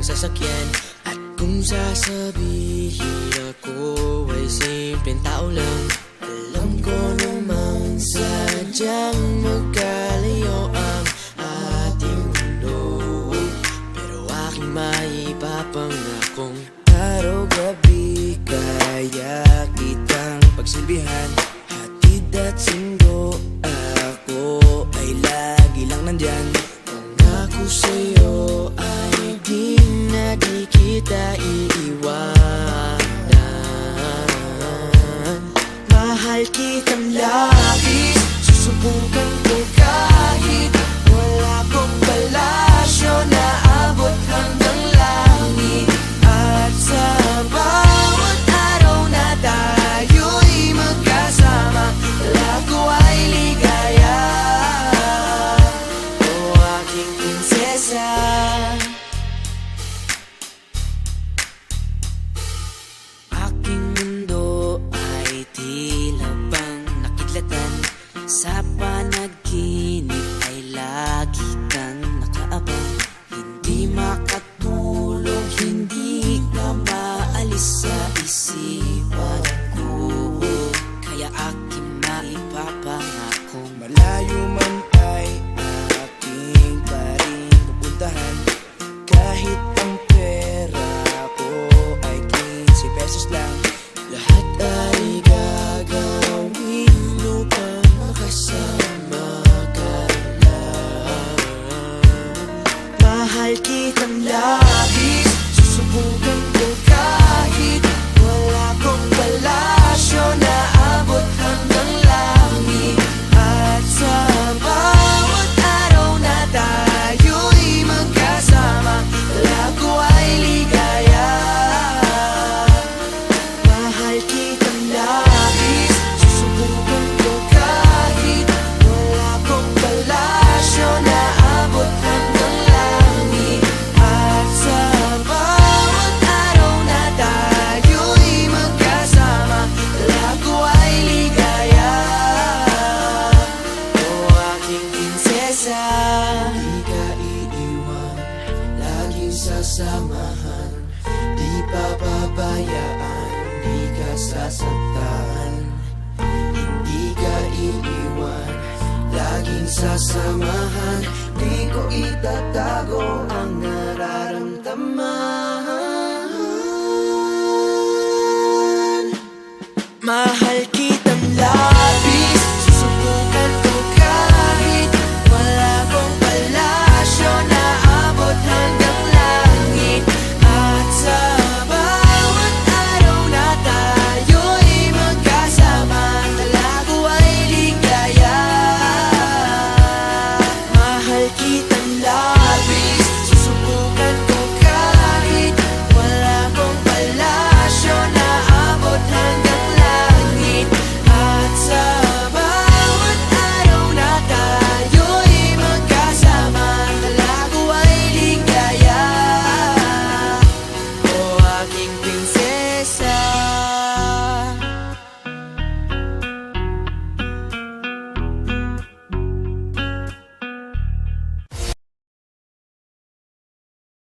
ng sasakyan. At kung sasabihin ako ay simpleng tao lang, alam ko namang sadyang magkalayo ang ating mundo. Pero aking maipapangakong araw-gabi kaya kitang pagsilbihan. Hatid at sundo ako ay lagi lang nandyan. Pangako sa'yo ay di na di kita iiwanan. Mahal kitang labis, susubukan ko kahit wala kong palasyo na abot hanggang langit. At sa bawat araw na tayo'y magkasama, lago ay ligaya. O aking prinsesa, aking mundo ay tila bang nakidlatan. Sa panaginip ay lagi kang nakaabang. Hindi makatulog, hindi ka maalis sa isipan ko. Kaya aking maipapangakong malayo man ay aking pa rin pupuntahan. Kahit ang pera ko ay 15 pesos lang, lahat ay gagawin upang makasama ka lang. Mahal kitang labis, susubukan ko kahit wala kong palasyo na abot hanggang langit. At sa bawat araw na tayo'y magkasama, lago ay ligaya. Mahal kitang labis, susubukan ko kahit wala kong palasyo na abot hanggang langit. At sa bawat araw na tayo'y magkasama, lago ay ligaya. O aking prinsesa, di ka iiwan, laging sasamahan. Di papabayaan, di ka sasaktan. Hindi ka iiwan, laging sasamahan. Di ko itatago ang